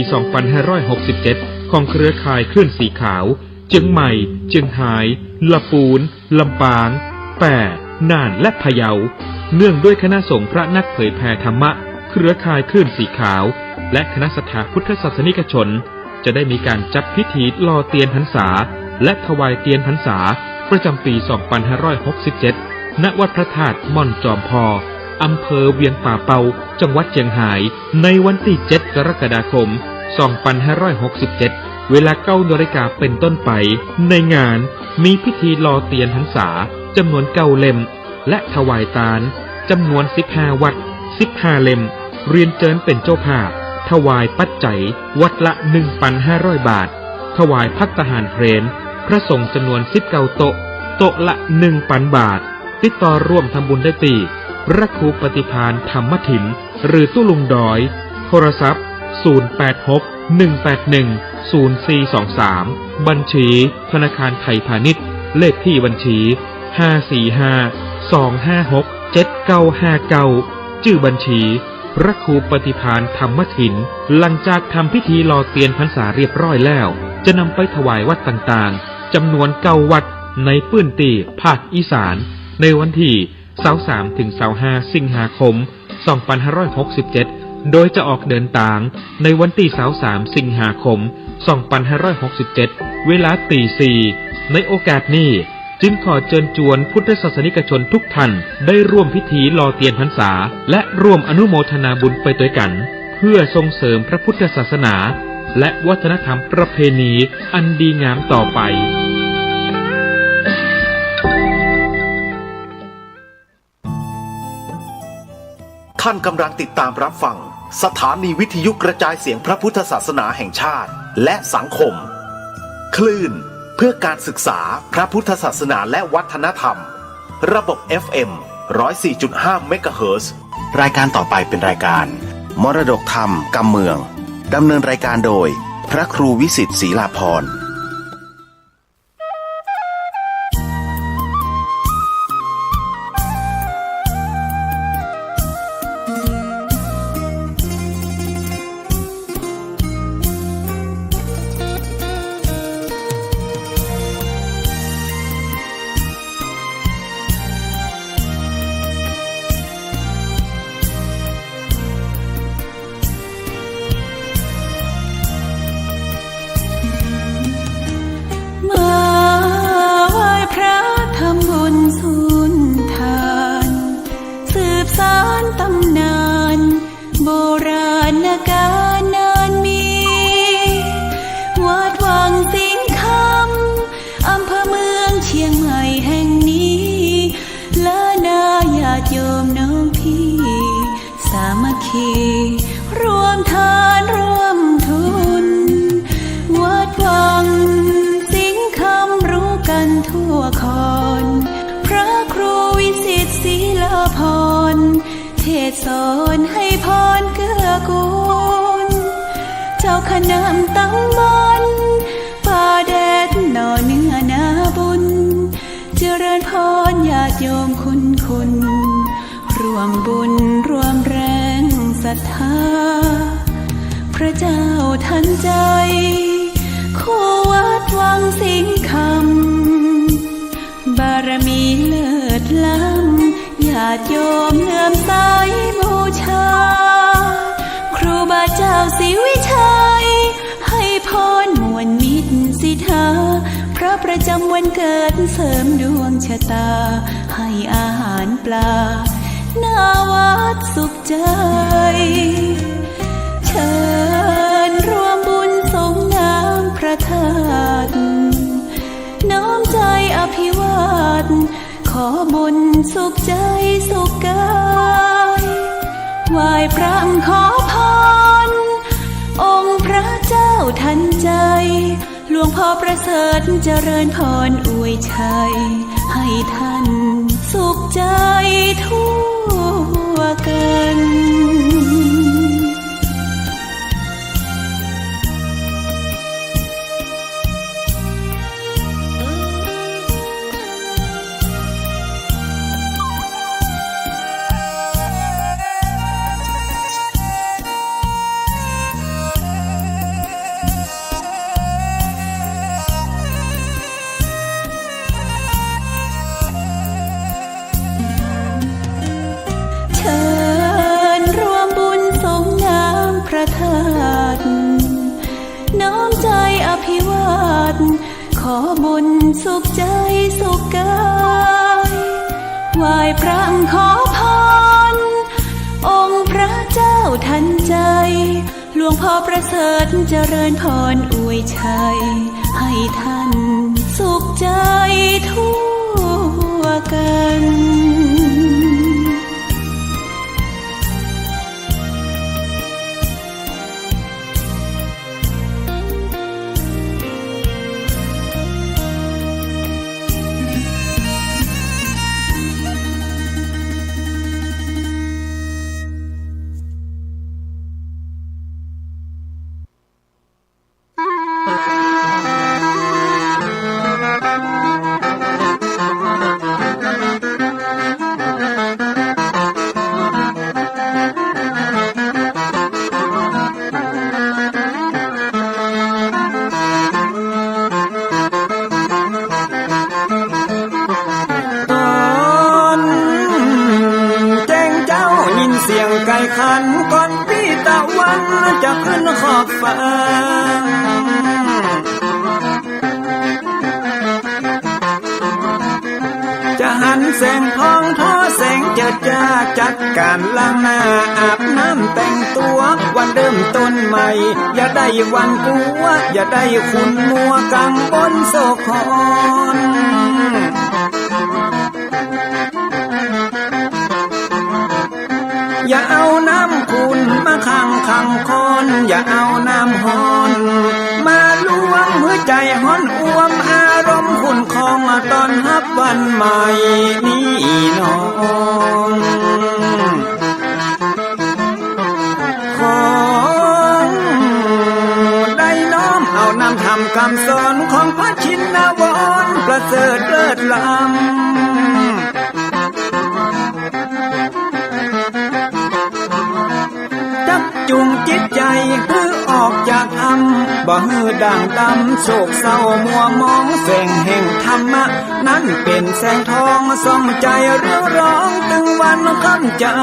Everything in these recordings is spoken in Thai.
2567ของเครือข่ายคลื่นสีขาวเชียงใหม่เชียงรายลำพูนลำปางแปร่น่านและพะเยาเนื่องด้วยคณะสงฆ์พระนักเผยแผ่ธรรมะเครือข่ายคลื่นสีขาวและคณะศรัทธาพุทธศาสนิกชนจะได้มีการจัดพิธีหล่อเทียนพรรษาและถวายเทียนพรรษาประจำปี 2567 ณ วัดพระธาตุม่อนจอมพออำเภอเวียงป่าเปาจังหวัดเชียงรายในวันที่ 7 กรกฎาคม 2567 เวลา 9 นาฬิกาเป็นต้นไปในงานมีพิธีหล่อเทียนพรรษาจำนวน 9 เล่มและถวายตาลจำนวน 15 วัด 15 เล่มเรียนเจิญเป็นเจ้าภาพถวายปัจจัยวัดละ 1,500 บาทถวายภัตตาหารเพลนพระสงฆ์จำนวน 19 โต๊ะโต๊ะละ 1,000 บาทติดต่อร่วมทำบุญได้ที่พระครูปฏิภาณธรรมถินหรือตู้ลุงดอยโทรศัพท์ 086-181-0423 บัญชีธนาคารไทยพาณิชย์เลขที่บัญชี 545-256-7959 ชื่อบัญชีพระครูปฏิภาณธรรมถินหลังจากทำพิธีหล่อเทียนพรรษาเรียบร้อยแล้วจะนำไปถวายวัดต่างๆจำนวน 9 วัดในพื้นที่ภาคอีสานในวันที่23 ถึง 25 สิงหาคม 2567 โดยจะออกเดินทางในวันที่23 สิงหาคม 2567 เวลาตี 4ในโอกาสนี้จึงขอเชิญชวนพุทธศาสนิกชนทุกท่านได้ร่วมพิธีหล่อเทียนพรรษาและร่วมอนุโมทนาบุญไปด้วยกันเพื่อส่งเสริมพระพุทธศาสนาและวัฒนธรรมประเพณีอันดีงามต่อไปท่านกำลังติดตามรับฟังสถานีวิทยุกระจายเสียงพระพุทธศาสนาแห่งชาติและสังคมคลื่นเพื่อการศึกษาพระพุทธศาสนาและวัฒนธรรมระบบ FM 104.5 เมกะเฮิรตซ์รายการต่อไปเป็นรายการมรดกธรรมกำเมืองดำเนินรายการโดยพระครูวิสิทธิ์ศรีลาภรณ์รวมทานรวมทุนวัดวังสิงห์คำรู้กันทั่วคอนพระครูวิสิทธิ์ศรีลาภรณ์เทศสอนให้พรเกื้อกูลเจ้าคณะตำบลป่าแดดหน่อเนื้อนาบุญเจริญพรญาติโยมคุณร่วมบุญร่วมแรงศรัทธาพระเจ้าทันใจคู่วัดวังสิงห์คำบารมีเลิศล้ำญาติโยมเลื่อมใสบูชาครูบาเจ้าศรีวิชัยให้พรมวลมิตรสิทธาพระประจำวันเกิดเสริมดวงชะตาให้อาหารปลาหน้าวัดสุขใจเชิญร่วมบุญส่งน้ำพระธาตุน้อมใจอภิวาทขอบุญสุขใจสุขกายไหว้พระขอพรองค์พระเจ้าทันใจหลวงพ่อประเสริฐเจริญพรอวยชัยให้ท่านสุขใจทั่วกัน ทน้อมใจอภิวาทขอบุญสุขใจสุขกายไหว้พระขอพรองค์พระเจ้าทันใจหลวงพ่อประเสริฐเจริญพรอวยชัยให้ท่านสุขใจทั่วกันขันก่อนพี่ตะวันจะขึ้นขอบฟ้าจะหันแสงทองทอแสงเจิดจ้าจัดการล้างหน้าอาบน้ำแต่งตัววันเริ่มต้นใหม่อย่าได้วันกลัวอย่าได้ขุ่นมัวกังวลโศกหอนอย่าเอาน้ำขุ่นมาขังคอนอย่าเอาน้ำฮ้อนมาลวงหัวใจฮ้อนอ้วมอารมณ์ขุ่นคองตอนรับวันใหม่นี้น้องของได้น้อมเอานำทำคำสอนของพระชินวรประเสริฐเลิศล้ำจุงจิตใจเพื่อออกจากธรรมบ่ฮือด่างดำโศกเศร้ามัวมองแสงแห่งธรรมะนั้นเป็นแสงทองส่องใจเรื่อร้องถึงวันค่ำเจ้า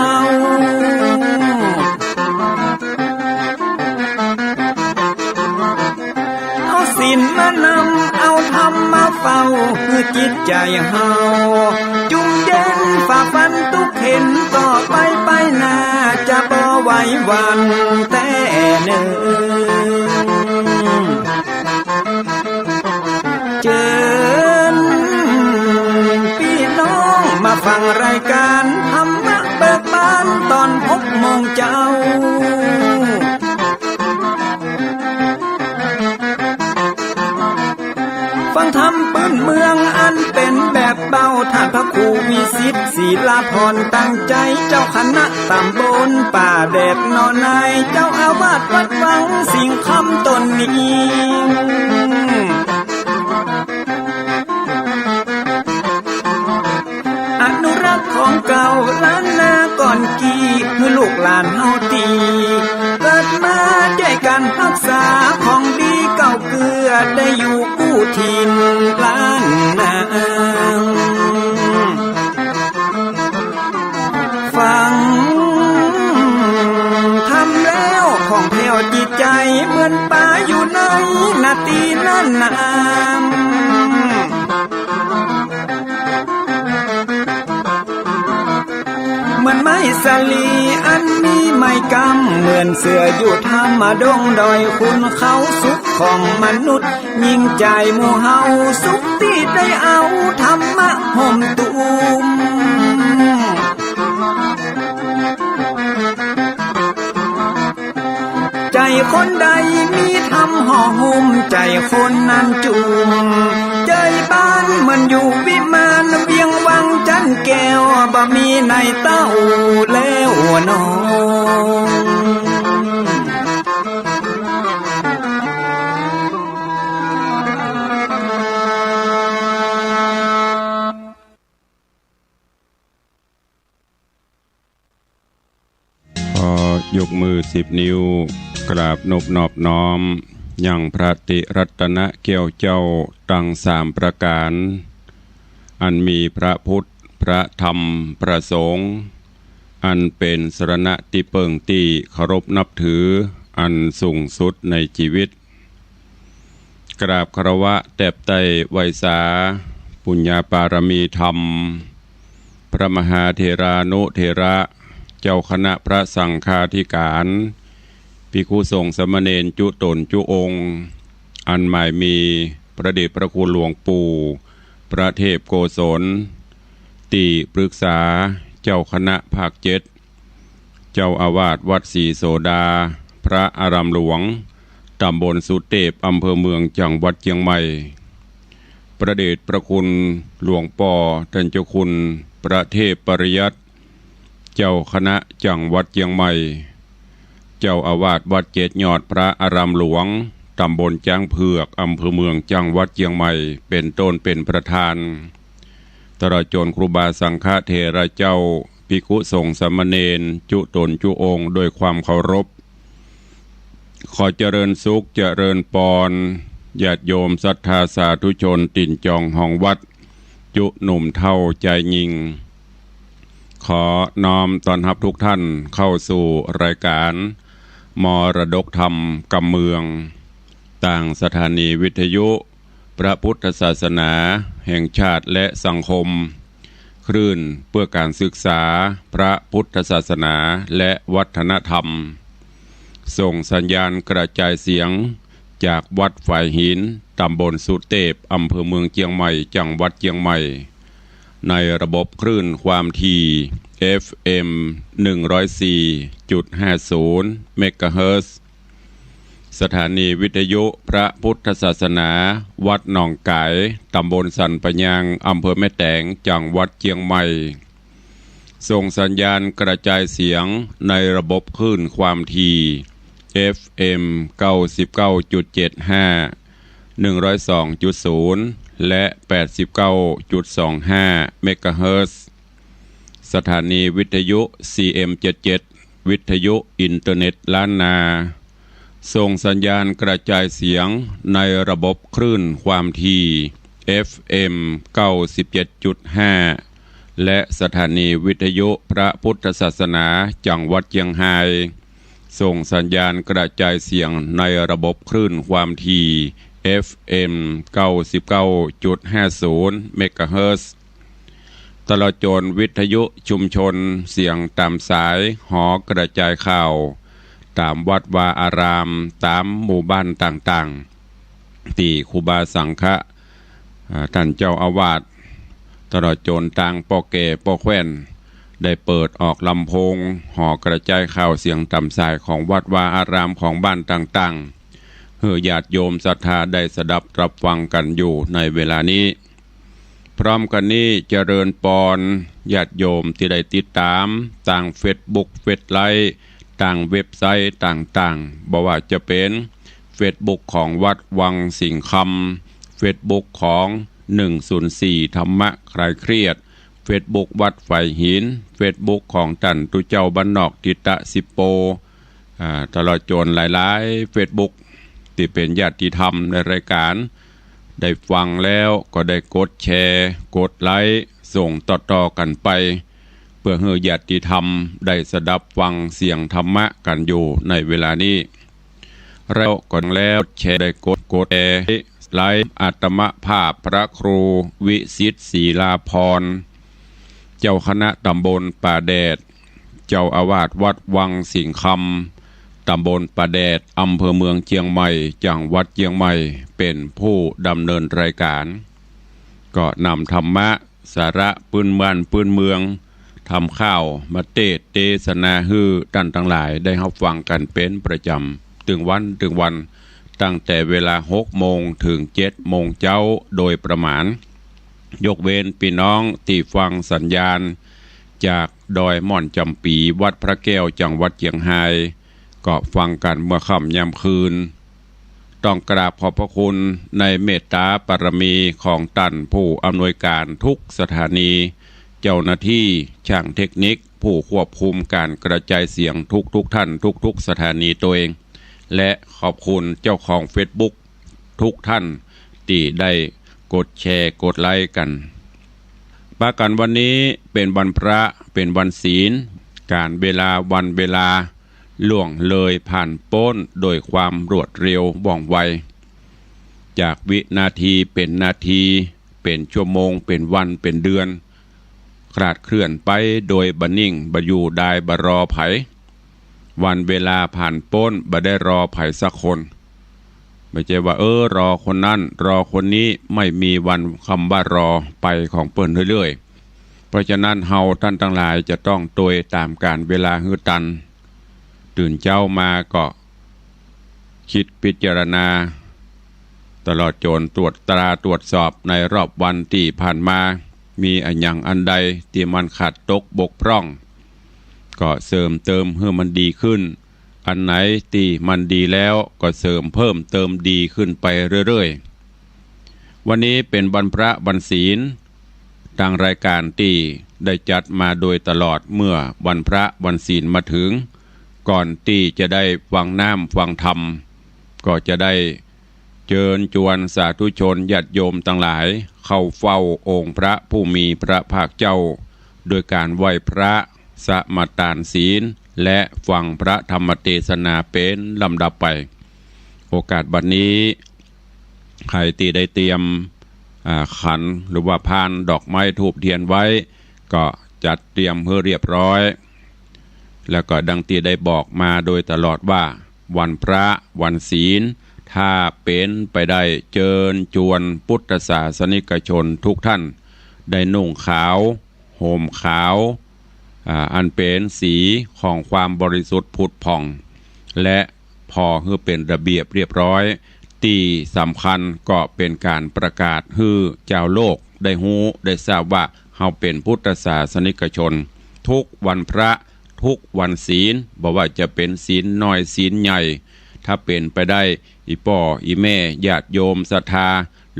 เอาศีลมานำเอาธรรมมาเฝ้าเพื่อจิตใจเฮาจุงเย็นฝ่าฟันทุกเห็นต่อไปหน้าจะบ่ไหววันแต่เนิ่นเจิญพี่น้องมาฟังรายการธรรมะเบิกบานตอน6 โมงเจ้าฟังธรรมปืนเมืองอันเป็นแบบเบาท่านพระครูวิสิทธิ์ศีลาภรณ์ตั้งใจเจ้าคณะตำบลป่าแดดนอนในเจ้าอาวาสวัดวังสิ่งคำตนนี้อนุรักษ์ของเก่าล้านนาก่อนกี่คือลูกหลานเฮาตีเกิดมาด้วยกันรักษาของดีเก่าเกลือได้อยู่กู้ถิ่นล้านนาฟังทำแล้วของแผ่วจิตใจเหมือนป่าอยู่ในนาทีนั้นนามเหมือนไม้สลีอันมีไม้กำเหมือนเสืออยู่ธรรมดงดอยคุณเขาสุขของมนุษย์ยิ่งใจหมู่เฮาสุขที่ได้เอาธรรมะห่มตุมใจคนใดมีธรรมห่อหุ้มใจคนนั้นจุมใจบ้านมันอยู่วิมานเวียงวังจันแก้วบ่มีในเต้าแล้วน้องยกมือ10 นิ้วกราบนอบน้อมยังพระติรัตนเกี่ยวเจ้าตั้ง3 ประการอันมีพระพุทธพระธรรมพระสงฆ์อันเป็นสรณะที่เปิ่งที่เคารพนับถือ อันสูงสุดในชีวิตกราบคารวะแตบไต้ไวยสาปุญญาปารมีธรรมพระมหาเถรานุเถระเจ้าคณะพระสังฆาธิการภิกขุสงฆ์สามเณรจุตนจุองค์อันหมายมีพระเดชพระคุณหลวงปู่พระเทพโกศลติปรึกษาเจ้าคณะภาค7เจ้าอาวาสวัดศรีโสดาพระอารามหลวงตำบลสุเทพอำเภอเมืองจังหวัดเชียงใหม่ประเดชพระคุณหลวงป่อท่านเจ้าคุณประเทพปริยัติเจ้าคณะจังหวัดเชียงใหม่เจ้าอาวาสวัดเจดยอดพระอารามหลวงตำบลจ้างเผือกอำเภอเมืองจังหวัดเชียงใหม่เป็นต้นเป็นประธานตลอดจนครูบาสังฆเถระเจ้าภิกขุสงฆ์สามเณรจุตนจุองค์ด้วยความเคารพขอเจริญสุขเจริญปอนญาติโยมศรัทธาสาธุชนติ่นจองห้องวัดจุหนุ่มเท่าใจยิงขอน้อมต้อนรับทุกท่านเข้าสู่รายการมรดกธรรมกำเมืองต่างสถานีวิทยุพระพุทธศาสนาแห่งชาติและสังคมคลื่นเพื่อการศึกษาพระพุทธศาสนาและวัฒนธรรมส่งสัญญาณกระจายเสียงจากวัดฝ่ายหินตำบลสุเทพอำเภอเมืองเชียงใหม่จังหวัดเชียงใหม่ในระบบคลื่นความถี่ FM 104.50 เมกะเฮิรตซ์สถานีวิทยุพระพุทธศาสนาวัดหนองไก่ตำบลสันปะยางอำเภอแม่แตงจังหวัดเชียงใหม่ส่งสัญญาณกระจายเสียงในระบบคลื่นความถี่ FM 99.75 102.0 และ 89.25 เมกะเฮิรตซ์สถานีวิทยุ CM77 วิทยุอินเทอร์เน็ตล้านนาส่งสัญญาณกระจายเสียงในระบบคลื่นความถี่ FM 97.5 และสถานีวิทยุพระพุทธศาสนาจังหวัดเชียงรายส่งสัญญาณกระจายเสียงในระบบคลื่นความถี่ FM 99.50 เมกะเฮิรตซ์ตลอดจนวิทยุชุมชนเสียงตามสายหอกระจายข่าวตามวัดวาอารามตามหมู่บ้านต่างๆที่ครูบาสังฆะท่านเจ้าอาวาสตลอดจนต่างปอแก่ปอแคว้นได้เปิดออกลำโพงหอกระจายข่าวเสียงตามสายของวัดวาอารามของบ้านต่างๆเพื่อญาติโยมศรัทธาได้สดับรับฟังกันอยู่ในเวลานี้พร้อมกันนี้เจริญปอนญาติโยมที่ได้ติดตามต่างเฟซบุ๊กเฟซไลฟ์ต่างเว็บไซต์ต่างๆบอกว่าจะเป็นเฟซบุ๊กของวัดวังสิงห์คำเฟซบุ๊กของ104ธรรมะคลายเครียดเฟซบุ๊กวัดไฟหินเฟซบุ๊กของตันตุเจ้าบ้านนอกทิตะสิโปตลอดจนหลายๆเฟซบุ๊กที่เป็นญาติธรรมในรายการได้ฟังแล้วก็ได้กดแชร์กดไลค์ส่งต่อๆกันไปเพื่อให้ญาติธรรมได้สดับฟังเสียงธรรมะกันอยู่ในเวลานี้แล้วก่อนแล้วแชร์ได้กดแชร์ไลค์อาตมภาพพระครูวิสิทธิ์ศรีลาภรณ์เจ้าคณะตำบลป่าแดดเจ้าอาวาสวัดวังสิงห์คำตำบลป่าแดดอำเภอเมืองเชียงใหม่จังหวัดเชียงใหม่เป็นผู้ดำเนินรายการก็นำธรรมะสาระปืนบ้านปืนเมืองทำข้าวมาเทศนาฮือท่านทั้งหลายได้รับฟังกันเป็นประจำถึงวันตั้งแต่เวลา6 โมงถึง7 โมงเช้าโดยประมาณยกเว้นพี่น้องที่ฟังสัญญาณจากดอยม่อนจำปีวัดพระแก้วจังหวัดเชียงรายก็ฟังกันเมื่อค่ำยามคืนต้องกราบขอบพระคุณในเมตตาบารมีของท่านผู้อำนวยการทุกสถานีเจ้าหน้าที่ช่างเทคนิคผู้ควบคุมการกระจายเสียงทุกท่านทุกสถานีตัวเองและขอบคุณเจ้าของ Facebook ทุกท่านที่ได้กดแชร์กดไลค์กันปากันวันนี้เป็นวันพระเป็นวันศีลการเวลาวันเวลา ล่วงเลยผ่านพ้นโดยความรวดเร็วว่องไวจากวินาทีเป็นนาทีเป็นชั่วโมงเป็นวันเป็นเดือนคลาดเคลื่อนไปโดยบะนิ่งบะอยู่ได้บะรอไผวันเวลาผ่านพ้นบะได้รอไผสักคนไม่ใช่ว่ารอคนนั้นรอคนนี้ไม่มีวันคำว่ารอไปของเปิ้นเรื่อยๆเพราะฉะนั้นเฮาท่านทั้งหลายจะต้องโดยตามการเวลาฮือตันตื่นเจ้ามาก็คิดพิจารณาตลอดจนตรวจตราตรวจสอบในรอบวันที่ผ่านมามีอันอย่างอันใดที่มันขาดตกบกพร่องก็เสริมเติมให้มันดีขึ้นอันไหนที่มันดีแล้วก็เสริมเพิ่มเติมดีขึ้นไปเรื่อยๆวันนี้เป็นวันพระวันศีลทางรายการที่ได้จัดมาโดยตลอดเมื่อวันพระวันศีลมาถึงก่อนที่จะได้ฟังน้ำฟังธรรมก็จะได้เชิญชวนสาธุชนญาติโยมทั้งหลายเข้าเฝ้าองค์พระผู้มีพระภาคเจ้าโดยการไหว้พระสมาทานศีลและฟังพระธรรมเทศนาเป็นลำดับไปโอกาสบัดนี้ใครที่ได้เตรียมขันหรือว่าพานดอกไม้ธูปเทียนไว้ก็จัดเตรียมเพื่อเรียบร้อยแล้วก็ดังที่ได้บอกมาโดยตลอดว่าวันพระวันศีลถ้าเป็นไปได้เชิญชวนพุทธศาสนิกชนทุกท่านได้นุ่งขาวห่มขาวอันเป็นสีของความบริสุทธิ์ผุดผ่องและพอให้เป็นระเบียบเรียบร้อยที่สำคัญก็เป็นการประกาศให้เจ้าโลกได้ฮู้ได้ทราบว่าเฮาเป็นพุทธศาสนิกชนทุกวันพระทุกวันศีลบอกว่าจะเป็นศีลน้อยศีลใหญ่ถ้าเป็นไปได้อีป่ออีแม่ญาติโยมศรัทธา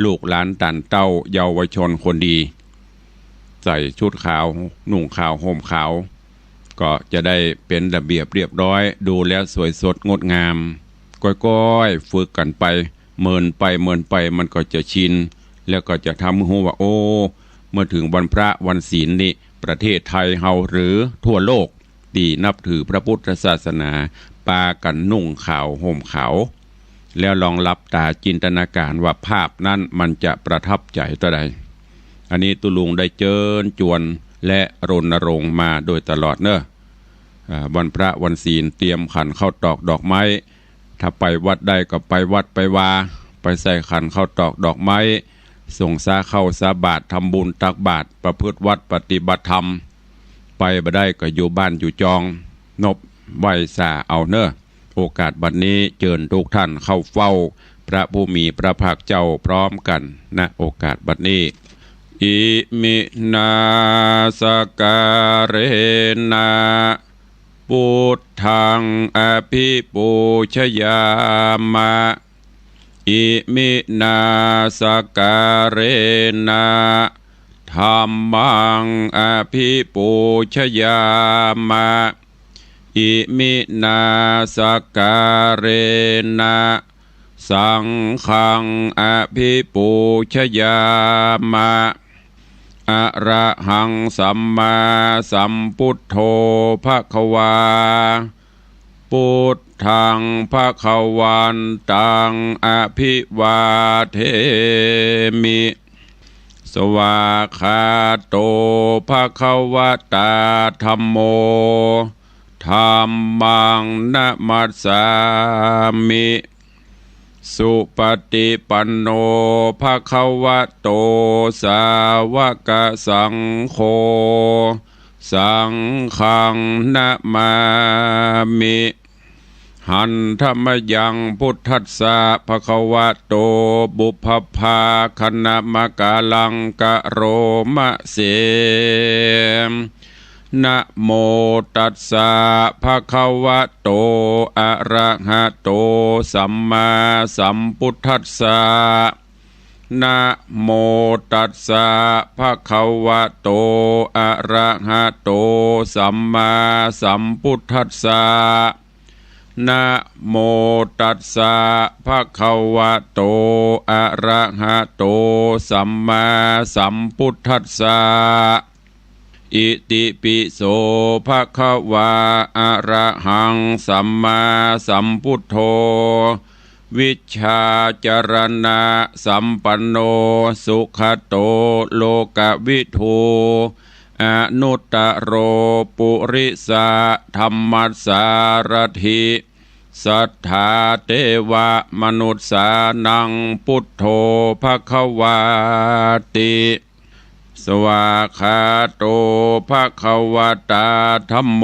ลูกหลานตันเต้าเยาวชนคนดีใส่ชุดขาวนุ่งขาวห่มขาวก็จะได้เป็นระเบียบเรียบร้อยดูแล้วสวยสดงดงามก้อยๆฝึกกันไปเมินไปมันก็จะชินแล้วก็จะทำให้รู้ว่าเมื่อถึงวันพระวันศีลนี่ประเทศไทยเฮาหรือทั่วโลกที่นับถือพระพุทธศาสนาปากันนุ่งขาวห่มขาวแล้วลองรับตาจินตนาการว่าภาพนั้นมันจะประทับใจต่อใดอันนี้ตุลุงได้เชิญชวนและรณรงค์มาโดยตลอดเนอะวันพระวันศีลเตรียมขันข้าวตอกดอกไม้ถ้าไปวัดได้ก็ไปวัดไปวาไปใส่ขันข้าวตอกดอกไม้ส่งสาเข้าสาบาตรทำบุญตักบาตรประพฤติวัดปฏิบัติธรรมไปบ่ได้ก็อยู่บ้านอยู่จองนบไหวสาเอาเนอะโอกาสบัดนี้เชิญทุกท่านเข้าเฝ้าพระผู้มีพระภาคเจ้าพร้อมกันนะโอกาสบัดนี้อิมินาสการเรนะพุทธังอภิปูชยามะอิมินาสการเรนะธัมมังอภิปูชยามะอิมินาสการเรนะสังฆังอภิปูชยามะอะระหังสัมมาสัมพุทโธภควาพุทธังภควันตังอภิวาเทมิสวากขาโตภควตาธัมโมธัมมังนะมัสสามิสุปฏิปันโนภควโตสาวกสังโฆสังฆังนะมามิหันธรรมยังพุทธัสสะภควโตบุพพาคณมกาลังกะโรมะเสนะโมตัสสะภะคะวะโตอะระหะโตสัมมาสัมพุทธัสสะนะโมตัสสะภะคะวะโตอะระหะโตสัมมาสัมพุทธัสสะนะโมตัสสะภะคะวะโตอะระหะโตสัมมาสัมพุทธัสสะ อิติปิโสภะคะวาอะระหังสัมมาสัมพุทโธวิชชาจรณะสัมปันโนสุขโตโลกวิทูอนุตตโรปุริสะธรรมัสสารถิสัทธาเทวมนุษย์สานังพุทโธภควาติสวากขาโตภควตาธัมโม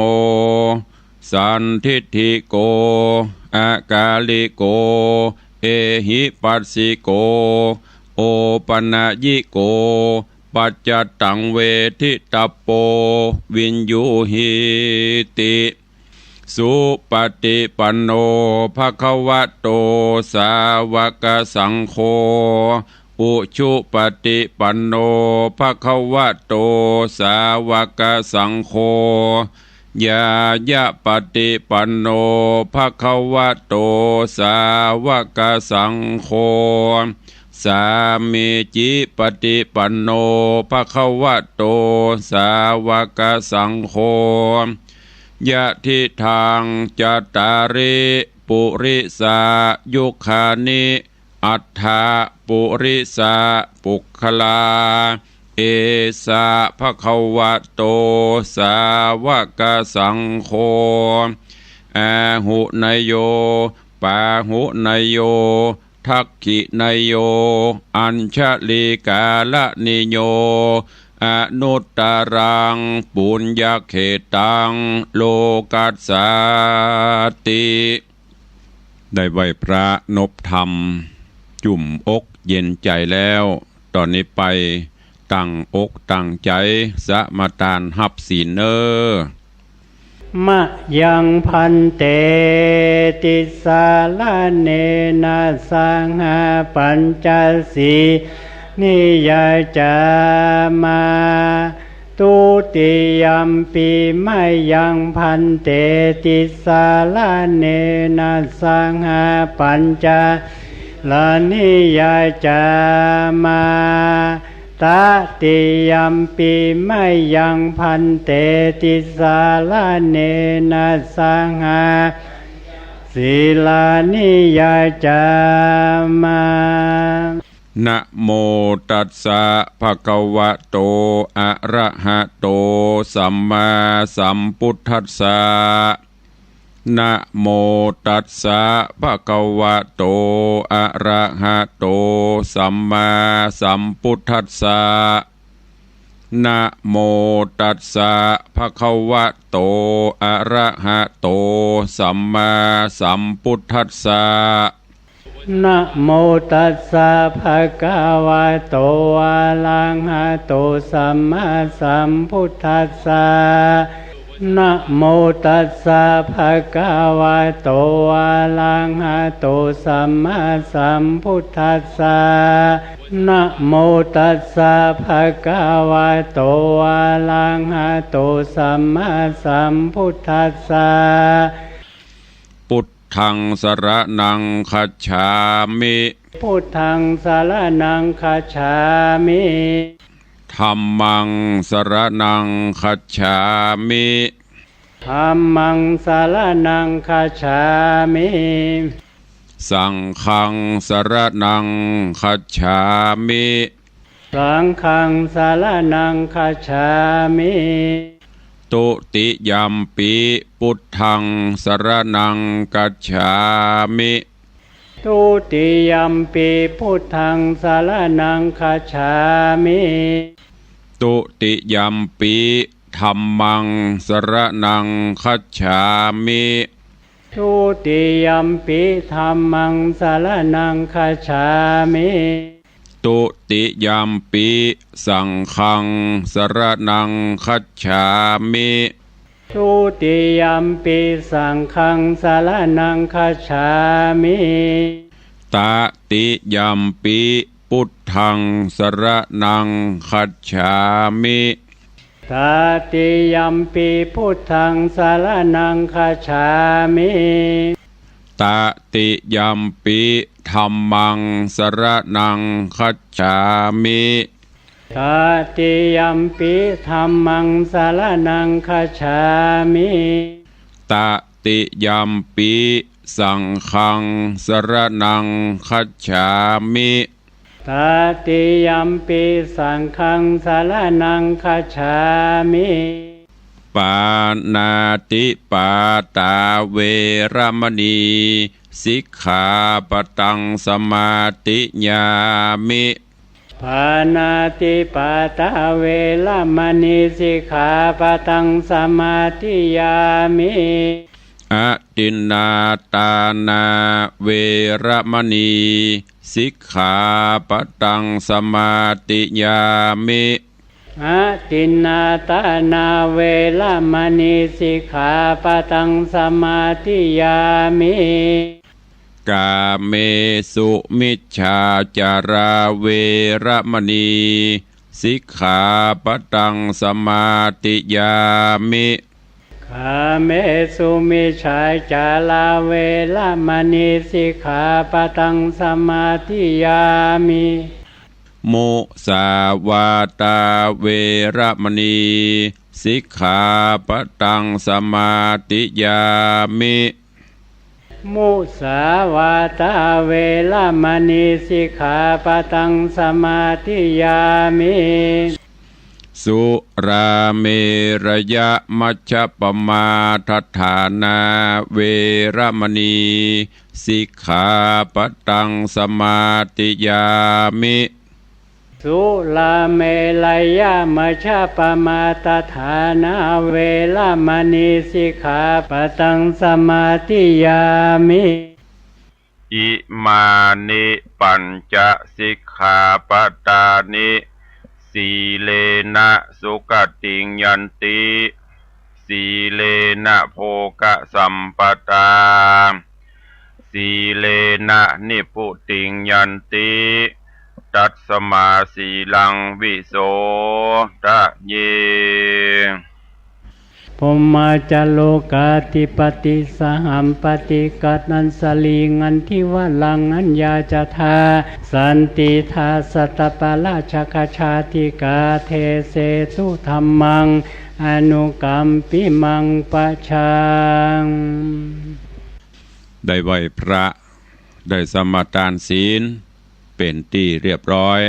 สันทิฏฐิโกอากาลิโกเอหิปัสสิโกโอปนะยิโกปัจจตังเวทิตปโปวินยูหิติสุปฏิปันโนภควโตสาวกสังโฆอุชุปฏิปันโนภควโตสาวกสังโฆยายะปฏิปันโนภควโตสาวกสังโฆสามีจิปฏิปันโนภควโตสาวกสังโฆยะทิทางจัตตาริปุริสายุคานิอัฏฐาปุริสาปุคคลาเอสะภควโตสาวกสังโฆอาหุนยโยปาหุนยโยทักขินยโยอัญชลีกาลนิโยอนุตตรังปุญญเขตังโลกัสสาติได้ไหวพระนพธรรมจุ่มอกเย็นใจแล้วตอนนี้ไปตั้งอกตั้งใจสมาทานหับศีลเนอมะยังพันเตติสาลาเนนะสังหาปัญจสีนิยจามาตุติยัมปีไม่ยังพันเตติสาลาเนนะสังหาปัญจลานิยจามาตติยัมปีไม่ยังพันเตติสาลาเนนะสังหาศีลานิยจามานะโมตัสสะภะคะวะโตอะระหะโตสัมมาสัมพุทธัสสะนะโมตัสสะภะคะวะโตอะระหะโตสัมมาสัมพุทธัสสะนะโมตัสสะภะคะวะโตอะระหะโตสัมมาสัมพุทธัสสะนะโมตัสสะภะคะวะโตอะระหะโตสัมมาสัมพุทธัสสะนะโมตัสสะภะคะวะโตอะระหะโตสัมมาสัมพุทธัสสะนะโมตัสสะภะคะวะโตอะระหะโตสัมมาสัมพุทธัสสะพุทธังสรณังคัจฉามิพุทธังสรณังคัจฉามิธัมมังสรณังคัจฉามิธัมมังสรณังคัจฉามิสังฆังสรณังคัจฉามิสังฆังสรณังคัจฉามิตุติยัมปิพุทธังสรณังคัจฉามิตุติยัมปิพุทธังสรณังคัจฉามิตุติยัมปิธัมมังสรณังคัจฉามิตุติยัมปิธัมมังสรณังคัจฉามิตุติยัมปิสังฆังสรณังคัจฉามิตุติยัมปิสังฆังสรณังคัจฉามิตติยัมปิพุทธังสรณังคัจฉามิตติยัมปิพุทธังสรณังคัจฉามิตติยัมปิธัมมังสรณังคัจฉามิต ตติยัมปิธัมมังสรณังคัจฉามิ ตติยัมปิสังฆังสรณังคัจฉามิ ตติยัมปิสังฆังสรณังคัจฉามิ ปานาติปาตาเวรมณีสิกขาปตังสมาติญามิ ปานาติปาตาเวรมณีสิกขาปตังสมาธิยามิ อตินนาตานาเวรมณีสิกขาปตังสมาติญามิ อาตินนาตานาเวรมณีสิกขาปตังสมาธิยามิ กาเมสุมิจฉาจาราเวรมณีสิกขาปตังสมาติยามิ กาเมสุมิชาจาลาเวรมณีสิกขาปตังสมาธิยามิ มุสาวาตาเวรมณีสิกขาปตังสมาติยามิ มุสาวาตาเวรมณีสิกขาปตังสมาธิยามิ สุราเมรยะมัชฌปมาทฐานาเวรมณีสิกขาปตังสมาติยามิ สุลาเมลัยยะมัชฌปมาตฐานาเวรมณีสิกขาปตังสมาธิยามิ อิมานิปัญจสิกขาปตานิสีเลนะสุขติงยันติสีเลนะโภกสัมปตาสีเลนะนิพุติงยันติตัสสมาสีลังวิโสทะเย พมมาจโลกาติปติสหัมปติกัตนันสลีงันทิวลังอัญญาจทาสันติทาสตปาราชกชาติกาเทเสตุธรรมังอนุกัมปิมังปะชัง ได้ไหวพระได้สมาทานศีลเป็นที่เรียบร้อย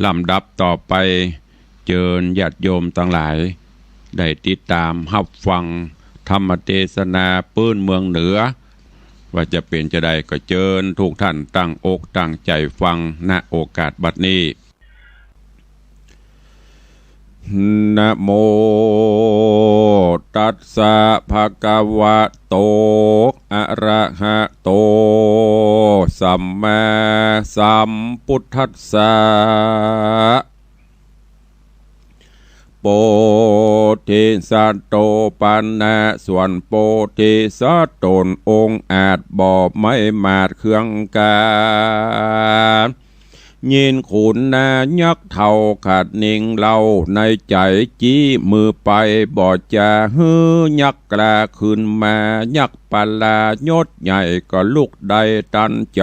ลำดับต่อไปเจิญญาติโยมทั้งหลายได้ติดตามรับฟังธรรมเทศนาปื้นเมืองเหนือว่าจะเป็นจะได้ก็เจิญทุกท่านตั้งอกตั้งใจฟังณโอกาสบัดนี้นะโมตัสสะภะคะวะโตอะระหะโตสัมมาสัมพุทธัสสะโปธิสัตโตปันนะส่วนโปธิสัตตนองค์อาจบ่ไม่มาดเครื่องกายินขุนนายักเท่าขัดนิ่งเล่าในใจจี้มือไปบ่จะฮื้อยักกล้าขึ้นมายักปลายศใหญ่ก็ลุกได้ตันใจ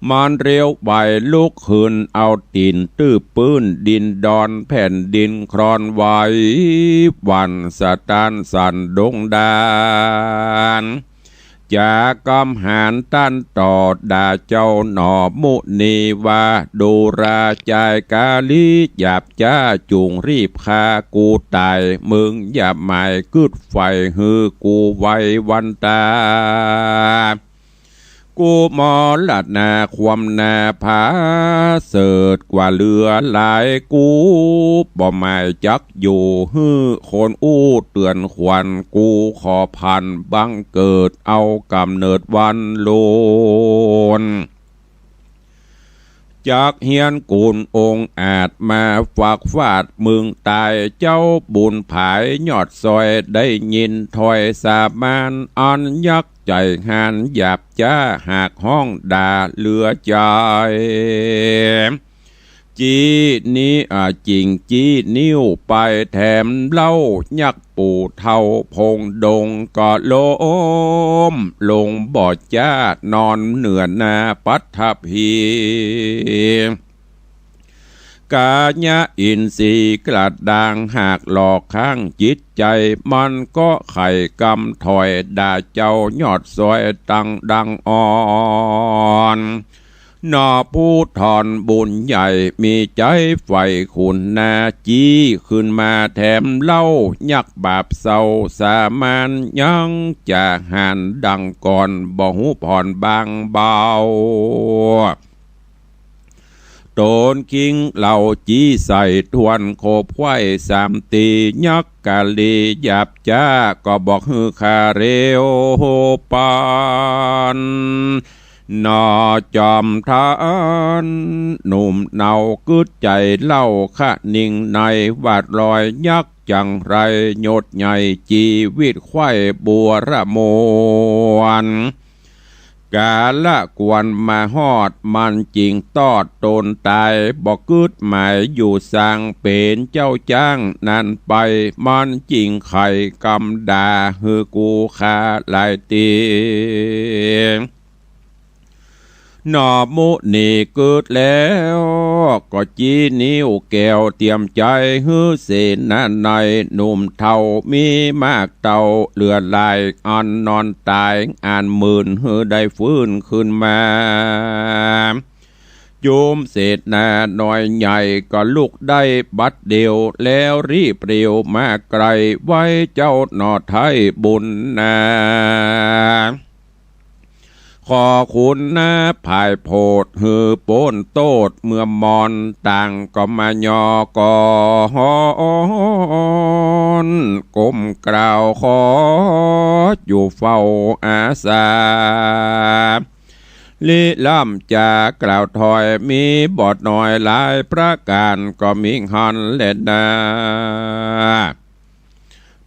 มันเรียวใบลุกขึ้นเอาตีนตื้อปื้นดินดอนแผ่นดินครอนไหววันสตานสันดงดานจากกำหารตั้นต่อด่าเจ้าหนอมุนีว่าดูราใจกาลีหยาบจ้าจุงรีบฆ่ากูตายมึงอย่าหมายกึดไฟฮือกูไว้วันตากูมอลัดนาความนาผาเสิดกว่าเหลือหลายกูบ่หมายจักอยู่ฮื้อคนอู้เตือนขวัญกูขอพันบังเกิดเอากำเนิดวันโลนจากเฮียนกูลองอาจมาฝากฟาดมึงตายเจ้าบุญผายยอดซอยได้ยินถอยสาบานอันยักใจหานหยาบจ้าหากห้องด่าเหลือใจจีนี้จริงจีนิ้วไปแถมเล่ายักปู่เท่าพงดงก็ล้มลงบ่อจ้านอนเหนือนาปัทภี กาญะอินทรีย์กระด่างหากหลอกข้างจิตใจมันก็ไข่กำถอยด่าเจ้ายอดซอยตังดังอ่อนนอผู้ถอนบุญใหญ่มีใจไฟขุนนาจีขึ้นมาแถมเล่ายักบาปเศร้าสามานยังจะหันดังก่อนบ่หูผ่อนบางเบาโตนคิงเหล่าจีใส่ทวนโคบไว้สามตียักกะลีหยาบจ้าก็บอกฮือคาเรโอปานนอจอมทานหนุ่มเนากึดใจเล่าขะนิ่งในวาดลอยยักจังไรโยดใหญ่จีวิตไข่บัวระมวนกาละกวนมาฮอดมันจริงตอดตนตายบอกกึดหมายอยู่สร้างเป็นเจ้าจ้างนั่นไปมันจริงไข่กำดาฮือกูคาลายตีนอมุนีเกิดแล้วก็จีนิ้วแก้วเตรียมใจฮือเสนาในหนุ่มเท่ามีมากเต่าเลือดลายอ่อนนอนตายอ่านหมื่นฮือได้ฟื้นขึ้นมาโยมเศษนาหน่อยใหญ่ก็ลุกได้บัดเดียวแล้วรีบเร็วมาไกลไว้เจ้าหนอไทยบุญนาขอคุณนะภายโพดฮือโป้นโตดเมื่อมอนต่างก็มายอกอนก้มกล่าวขออยู่เฝ้าอาสาลิล่ำจากล่าวถอยมีบทหน่อยหลายประการก็มีหันเล่นนา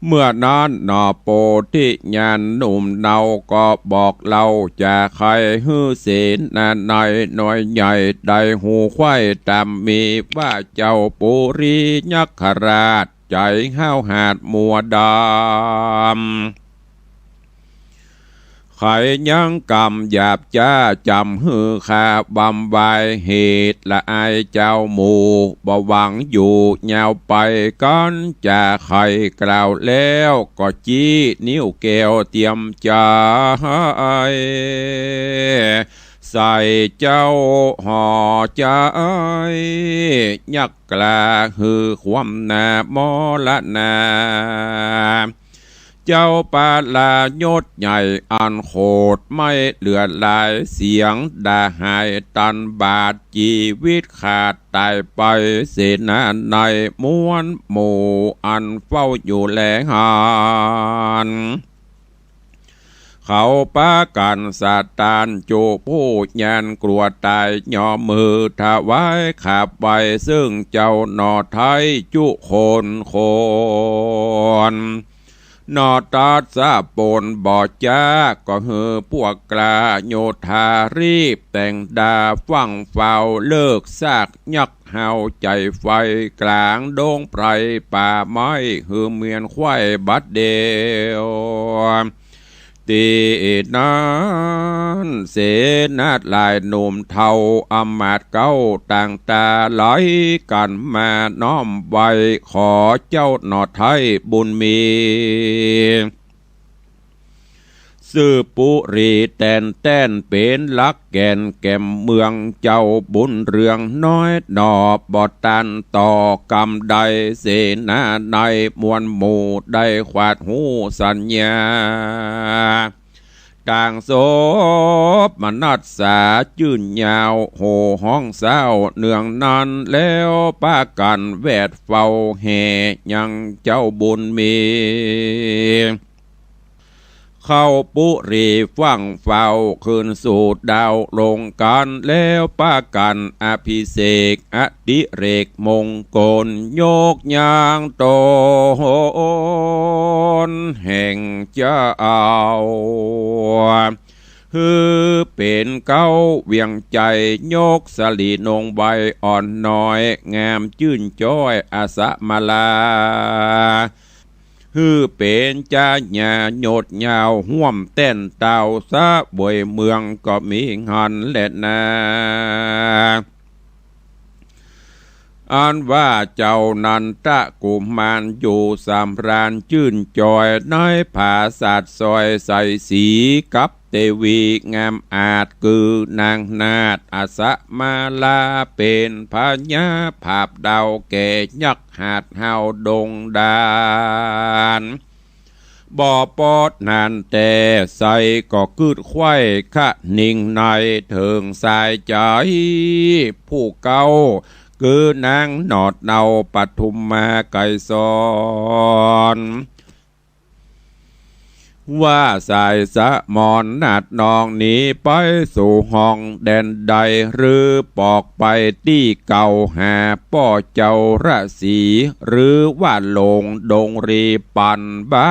เมื่อนอนนอโปธิญาณหนุ่มเนาก็บอกเราจะใครฮือเสนาในน้อยใหญ่ได้หูควายตามมีว่าเจ้าปุริยักขราชใจห้าวหาดมัวดำใครยังกรรมหยาบจ้าจำฮือคาบำบายเหตุละอายเจ้าหมู่บ่หวังอยู่ยาวไปก้อนจะใครกล่าวแล้วก็จี้นิ้วแก้วเตรียมใจใส่เจ้าห่อใจยักกลาฮือความนามอละนาเจ้าปาลายศใหญ่อันโคตรไม่เหลือลายเสียงด่าหายตันบาดชีวิตขาดตายไปเสนาในม้วนหมู่อันเฝ้าอยู่แลหานเขาปากันสาตานโจผู้ยานกลัวตายย่อมือถวายขับไปซึ่งเจ้าหนอไทยจุโคนนอตาซาปนบ่อจ้าก็ฮือพวกกลาโยธารีบแต่งดาฟังเฝ้าเลิกซากยักเฮาใจไฟกลางดงไพรป่าไม้ฮือเมียนควายบัดเดียวตีนั้นเสนาดลายหนุ่มเทาอำมาตย์เก้าต่างตาไหลกันมาน้อมไว้ขอเจ้าหนอไทยบุญมีซื้อปุรีแตนเป็นลักแก่นแก่มเมืองเจ้าบุญเรืองน้อยดอกบอตันต่อกำใดเสนาในมวลหมู่ได้ขวาดหูสัญญาต่างโสบมนัดสาจื่นยาวโหห้องเศร้าเนืองนั้นแล้วป้ากันแวดเฝ้าแห่ยังเจ้าบุญมีเข้าปุรีฟังเฝ้าคืนสู่ดาวลงกันแล้วป้ากันอภิเษกอดิเรกมงคลโยกยางโตนแห่งเจ้าฮือเป็นเก้าเวียงใจโยกสลีนงใบอ่อนน้อยงามจื่นจ้อยอาสะมาลาฮือเป็นจ้าหญาโยดยาวห่วมเต้นเต่าซะบวยเมืองก็มีหันแหละนา อันว่าเจ้านันทะกุมารอยู่สำราญชื่นจอยน้อยผาศาสตร์ซอยใส่สีกับเทวีงามอาจคือนางนาฏอาสะมาลาเป็นพญาภาพดาวแก่ยักษ์หาดเฮาดงดานบ่อปอดนานแต่ใส่ก็คืดไข่ขะนิ่งในเถิงสายใจผู้เก่าคือนางหนอดเนาปทุมมาไก่ซอนว่าสายสะมอนนาดนองหนีไปสู่ห้องแดนใดหรือปอกไปที่เก่าหาป้อเจ้าราศีหรือว่าลงดงรีปันบ้า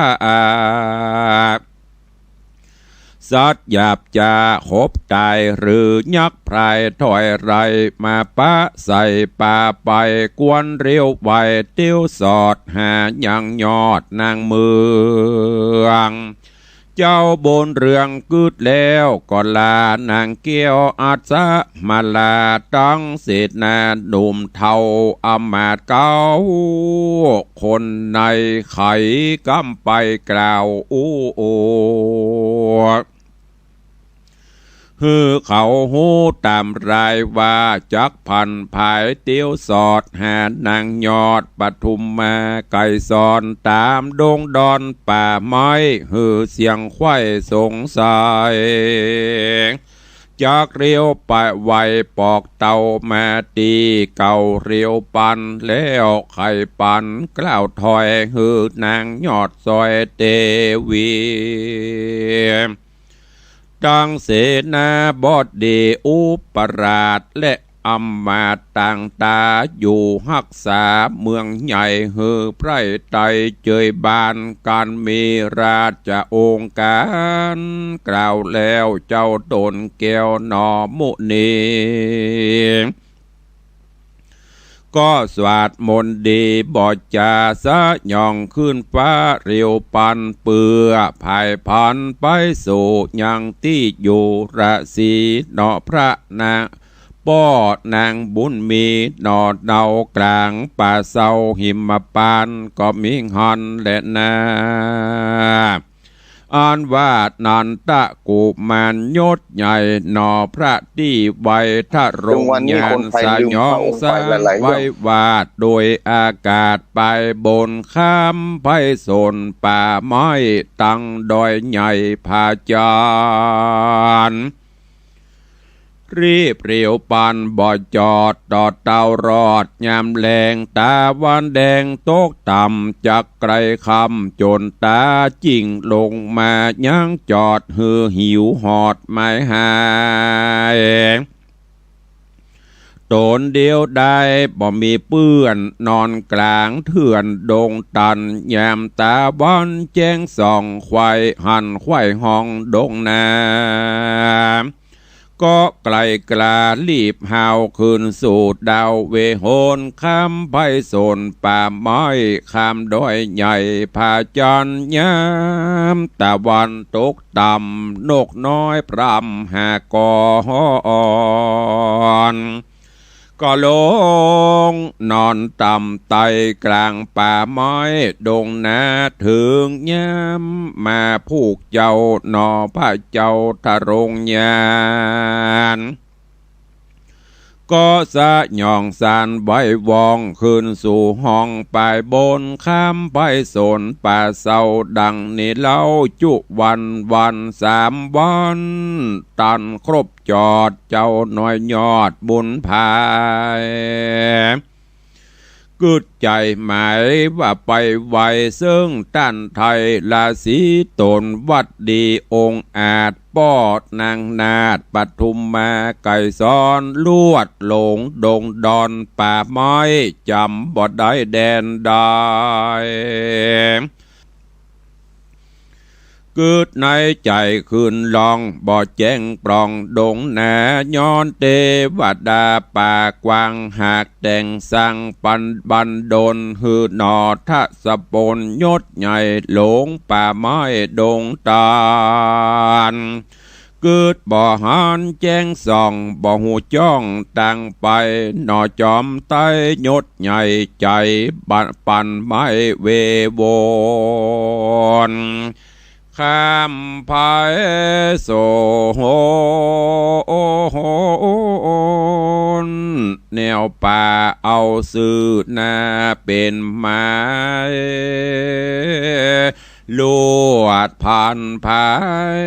สัตว์หยาบจะขบตายหรือยักษ์พรายถอยไรมาปะใส่ป่าไปกวนเรียวไวเตี้ยวสอดหายังยอดนางเมืองเจ้าบนเรืองกึดแล้วก็ลานางเกี้ยวอาจจะมาลาตั้งเศษนาหนุ่มเทาอมาตเก้าคนในไขกำไปกล่าวอู้โอฮือเขาหูตามรายว่าจักพันภายเตี้ยวสอดหานางยอดปทุมมาไก่ซอนตามดงดอนป่าไม้ฮือเสียงไข่สงสัยจากเรียวไปไวปอกเต่ามาตีเก่าเรียวปันแล้วไข่ปันกล่าวถอยฮือนางยอดซอยเตวีดังเสนาบดีอุปราชและอำมาตย์ต่างตาอยู่รักษาเมืองใหญ่ฮือไพร่ไตเจยบานการมีราชองค์การกล่าวแล้วเจ้าตนแก้วหนอมุนีก็สวาดมนต์ดีบอดจาสะย่องขึ้นฟ้าเรียวปันเปือภายพันไปสู่ยังที่อยู่ราศีเนาะพระนางป้อนางบุญมีหนอดเดากลางป่าเศร้าหิมปานก็มิงฮอนและนาอันว่านันตะกุมารยศใหญ่หนอพระที่ไวทะรงยานสยองสร้างไว้วาดโดยอากาศไปบนข้ามไพศาลป่าไม้ตั้งดอยใหญ่ผาจานรีบเรียวปันบ่อจอดตอดเตารอดยามแรงตาวันแดงตกต่ำจากไกลคำจนตาจิ่งลงมายังจอดหือหิวหอดไม่หายตนเดียวได้บ่มีเปื้อนนอนกลางเถื่อนดงตันยามตาวันแจ้งส่องควายหันควายห้องดงนาก็ไกลกลาลีบหาวคืนสู่ดาวเวโหนข้ามไพศาลป่าไม้ข้ามดอยใหญ่ผาจันยามตะวันตกต่ำนกน้อยพรำหากอนก็ลงนอนต่ำไตกลางป่าไม้ดงนาถึงยามมาผูกเจ้าหนอพระเจ้าทะรงยานก็สะย่องสานไว้วองขึ้นสู่ห้องปลายบนข้ามไปสนป่าเศร้าดังนี้เล่าจุวัน3 วันตันครบจอดเจ้าหน่อยยอดบุญภายกึดใจหมายว่าไปไวซึ่งต้านไทยราศีตนวัดดีองค์อาจปอดนางนาฏปทุมมาไก่ซ้อนลวดหลงดงดอนป่าไม้จำบ่ได้แดนได้กึดในใจคืนลองบ่แจ้งปรองดงนาย้อนเทวดาป่ากวางหากแต่งสั่งปันบันดนหือนอทะสปนยศใหญ่หลงป่าไม้ดงตาลก เกิดบ่หันแจ้งส่องบ่หูจ้องตั้งไปหนอจอมไต้ยศใหญ่ใจปันไม้เวโวนข้ามภายโสโหแนวป่าเอาซื้อหน้าเป็นไม้ลวดผ่านภาย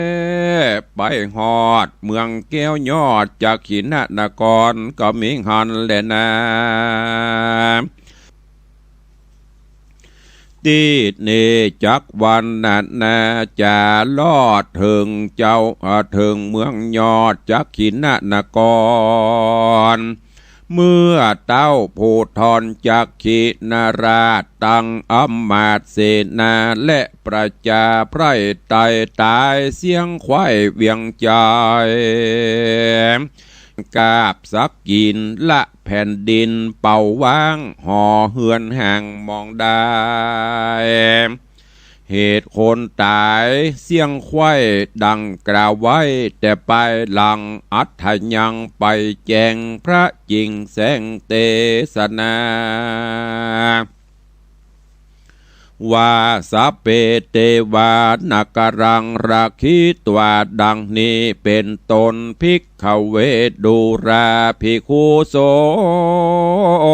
ไปหอดเมืองแก้วยอดจากขินนครก็มิงหันแลนาตีเนจักวันนั้นนาจะลอดถึงเจ้าถึงเมืองยอดจากขินนครเมื่อเต้าผู้ทอนจากขีนาราชตั้งอำมาตย์เสนาและประชาไพร่ไต่ตายเสียงควายเวียงใจกาบสักกินละแผ่นดินเป่าว่างห่อเหือนห่างมองได้เหตุคนตายเสียงควายดังกล่าวไว้แต่ไปหลังอัธยังไปแจงพระจริงแสงเตสนาว่าสัพเพเทวานาการังราคิตวาดังนี้เป็นตนภิกขเวดูราภิกขุส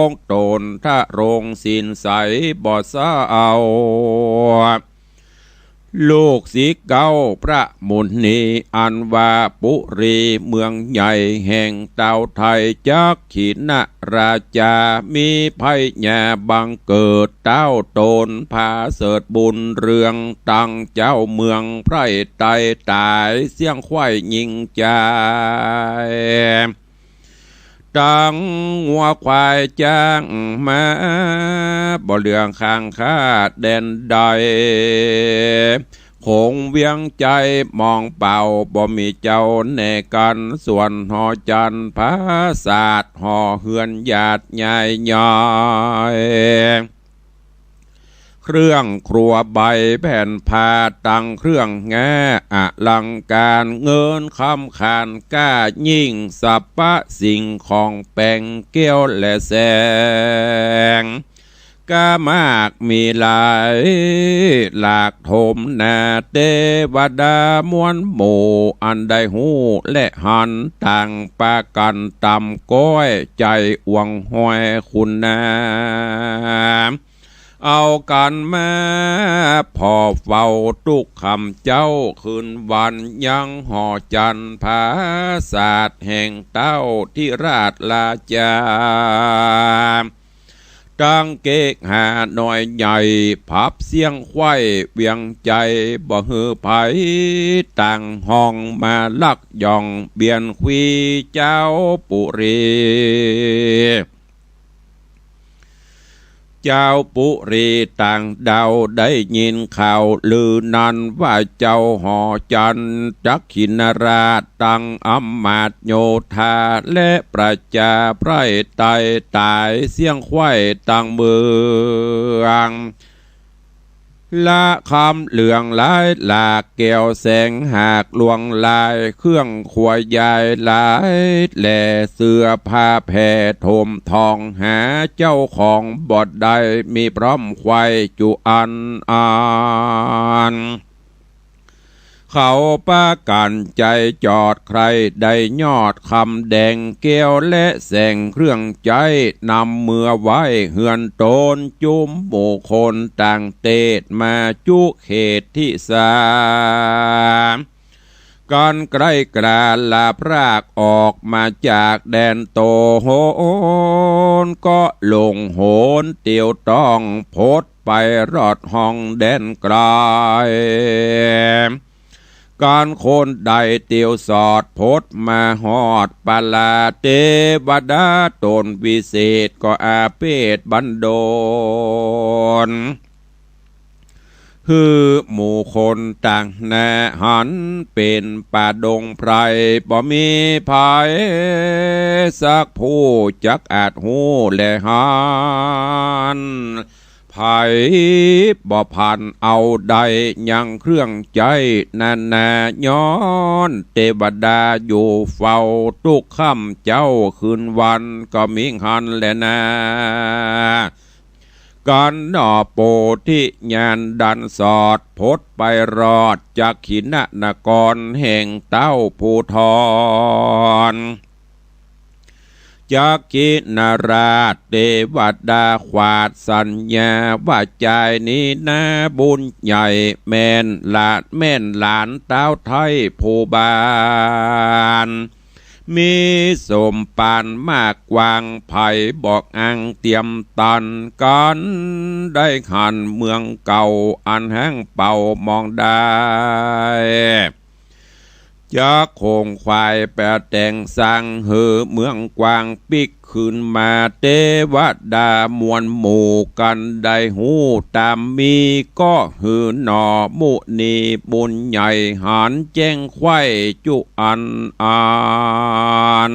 งฆ์ตนทะรงสินใสบ่ซาเอาลูกศิเก้าพระมุนีอันว่าปุรีเมืองใหญ่แห่งเต่าไทยจักขินราชามีภัยญาบังเกิดเต้าตนพาเสดบุญเรืองตั้งเจ้าเมืองไพร่ไต่ตายเสียงควายยิงใจตั้งหัวควายจ้างมาบ่เลืองข้างคาแดนใดคงเวียงใจมองเป่าบ่มีเจ้าแน่กันส่วนหอจันพาศาสตร์หอเฮือนญาติใหญ่ย่อยเครื่องครัวใบแผ่นผ้าตั้งเครื่องแง่อลังการเงินคำขานก้ายิ่งสัพพะสิ่งของแปลงเกี้ยวและแสงกามากมีหลายหลากโถมนาเทวดามวลหมู่อันได้หูและหันต่างปากันตำก้อยใจอวงห้อยคุณนาเอากันมาพอเฝ้าทุกคำเจ้าคืนวันยังห่อจันผาศาสตร์แห่งเต้าที่ราชลาจาตั้งเกกหาหน่อยใหญ่พับเสียงควายเวียงใจบ่ฮือไผต่างห้องมาลักย่องเบียนควีเจ้าปุรีเจ้าปุรีต่างดาวได้ยินข่าวลือนั้นว่าเจ้าหอจันจักขินราชตั้งอำมาตย์โยธาและประชาไพร่ไต่ตายเสียงควายตั้งเมืองละคำเหลืองลายหลากแก้วแสงหากลวงลายเครื่องขวายใหญ่หลายแหล่เสื้อผ้าแผ่โถมทองหาเจ้าของบอดใดมีพร้อมควายจุอันเขาป้ากันใจจอดใครได้ยอดคำแดงแก้วและแสงเครื่องใจนำเมื่อไว้เฮือนโตนจุมหมู่คนต่างเตดมาจุเขตที่สามก่อนใกล้กราลาพรากออกมาจากแดนโตโหนก็ลงโหนเตียวต้องพดไปรอดห้องแดนไกลการโคนใดเตียวสอดพดมาหอดปาลาเทวดาตนวิเศษก็อาเพศบันดลฮือหมู่คนต่างแน่หันเป็นป่าดงไพรบ่มีภัยสักผู้จักอาจหูและหันพ ไผบ่พันเอาใดยังเครื่องใจนานาย้อนเทวดาอยู่เฝ้าทุกค่ำเจ้าคืนวันก็มิหันแลนากันดอโปธิญาณดันสอดพดไปรอดจากขินนกรแห่งเต้าภูทรจากกินาราชเทวดาขวาดสัญญาว่าใจนี้นาบุญใหญ่แม่นหลานเต้าไทยผู้บานมีสมปานมากกวางไผ่บอกอังเตรียมตันกันได้หันเมืองเก่าอันแห้งเป่ามองได้จะโคงควายแปดแต่งสร้างเหือเมืองกวางปิกขึ้นมาเทวดามวลหมู่กันได้หูตามมีก็หือหนอมุนีบุญใหญ่หันแจ้งไข่จุอันอ่าน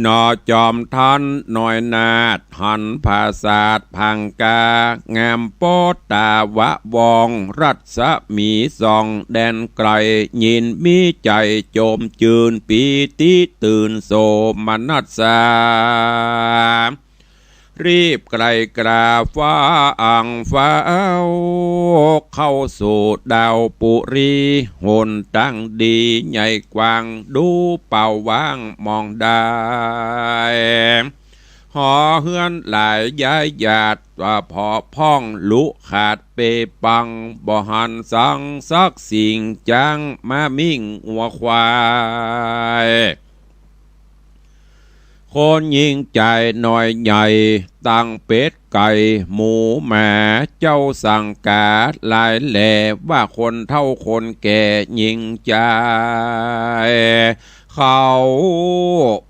นอจอมทันหน่อยนาดหันภาษาดพังกางามโปตาวะวองรัศมีสองแดนไกลยินมีใจโจมจืนปีติตื่นโสมนัสสารีบไกลกราฟ้าอ่างฟ้าเข้าสู่ดาวปุรีหนตั้งดีใหญ่กว้างดูเป่าว่างมองได้หอเฮือนหลายย้ายหยาดว่าพอพ่องลุขาดเปปังบ่หันสังสักสิ่งจังมามิ่งหัวควายคนยิ่งใจหน่อยใหญ่ตั้งเป็ดไก่หมูหมาเจ้าสั่งกาลายแหล่ว่าคนเท่าคนแก่ยิ่งใจเขา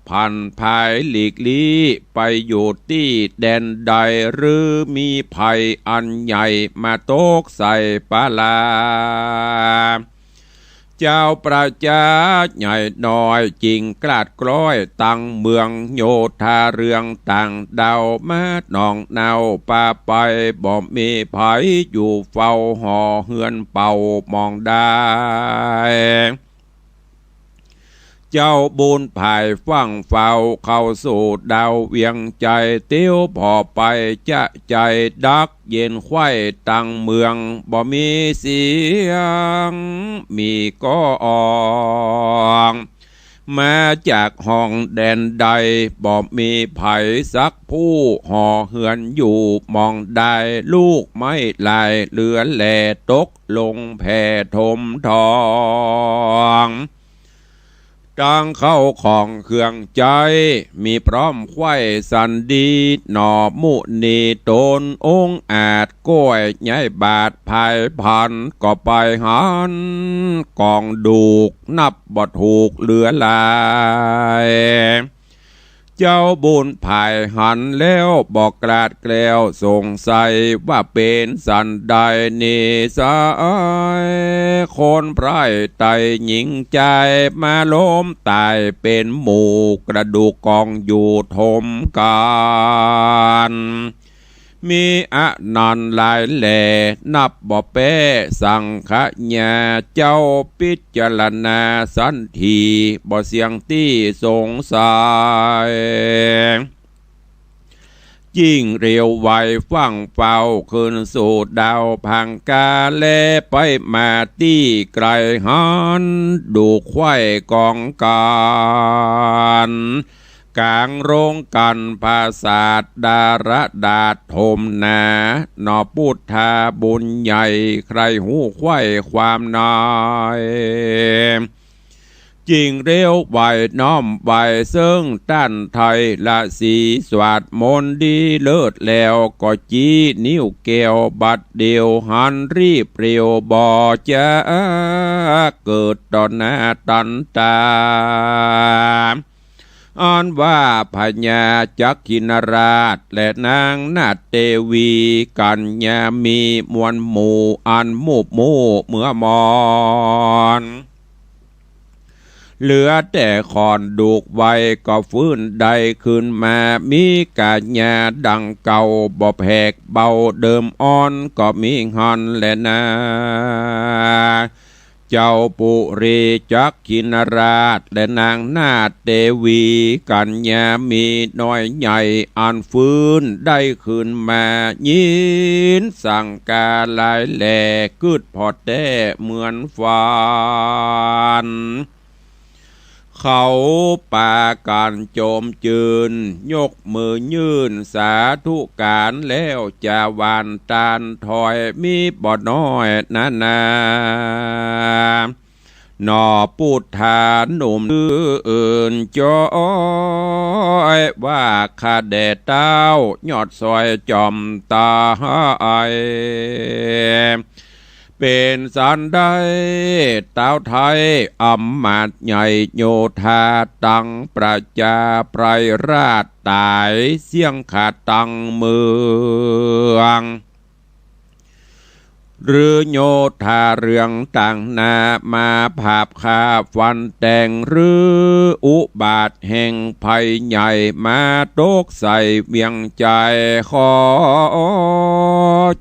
พันภายหลีกลี่ไปอยู่ที่แดนใดหรือมีภัยอันใหญ่มาตกใส่ปาลาเจ้าประชาใหญ่น้อยจริงกลาดกล้อยตั้งเมืองโยธาเรืองต่างดาวมาหนองนาวป่าไปบ่มีภัยอยู่เฝ้าหอเฮือนเป่ามองได้เจ้าบุญภายฟังเฝ้าเข้าสู่ดาวเวียงใจเตี้ยวพอไปจะใจดักเย็นไข่ตั้งเมืองบ่มีเสียงมีก็อองมาจากห้องแดนใดบ่มีไผสักผู้ห่อเหือนอยู่มองได้ลูกไม่ลายเหลือแหล่ตกลงแผ่ถมทองตั้งเข้าของเครื่องใจมีพร้อมไข่สันดีหนอมุนีตนองอาจก้อยย้ายบาทภายพันก็ไปหันกองดูกนับบ่ถูกเหลือลายเจ้าบุญภายหันแล้วบอกกราดแกล้วสงสัยว่าเป็นสันใดนิสัยคนไพร่ไตหญิงใจมาล้มตายเป็นหมู่กระดูกกองอยู่ทมกันมีอนันต์หลายแหล่นับบ่เป้สังขญาเจ้าพิจารณาสันทีบ่เสียงที่สงสัยยิ่งเร็วไวฟังเฝ้าคืนสู่ดาวพังกาแลไปมาที่ไกลหันดูไข่กองการกลางโรงกันภาษาดาระดาทมนาหนอพุทธาบุญใหญ่ใครหูไข่ความนายจริงเร็วไหวน้อมไหวซึ่งต้านไทยละสีสวัสดมนดีเลิศแล้วก็จีนิ้วแก้วบัดเดียวหันรีบเรียวบ่จะเกิดต่อหน้าตันตาอ่อนว่าพญาจักขินราชและนางนาเตวีกัญญามีมวลหมู่อันมูบมู่เมื่อมอน เหลือแต่คอนดูกไว้ก็ฟื้นได้ขึ้นมามีกาญาดังเก่าบ่แผกเบาเดิมอ่อนก็มีฮอนแลนาเจ้าปุรีจักกินราชและนางนาถเทวีกัญญามีน้อยใหญ่อันฟื้นได้ขึ้นมายินสั่งกาลายแหล่กึดพอดแด้เหมือนฟานเขาป่าการโจมจืนยกมือยื่นสาธุการแล้วจะวานตานถอยมีบ่น้อยนาหนอปูดฐานหนุ่มอื่นจอยว่าข้าแด่เต้ายอดซอยจอมตาไอเป็นสันได้เต้าไทยอำมาตย์ใหญ่โยธาตังประจาไพรราชตายเสียงขาดตังเมืองหรือโยธาเรืองต่างนามาภาพคาฟันแต่งหรืออุบาทแห่งภัยใหญ่มาตกใส่เวียงใจขอ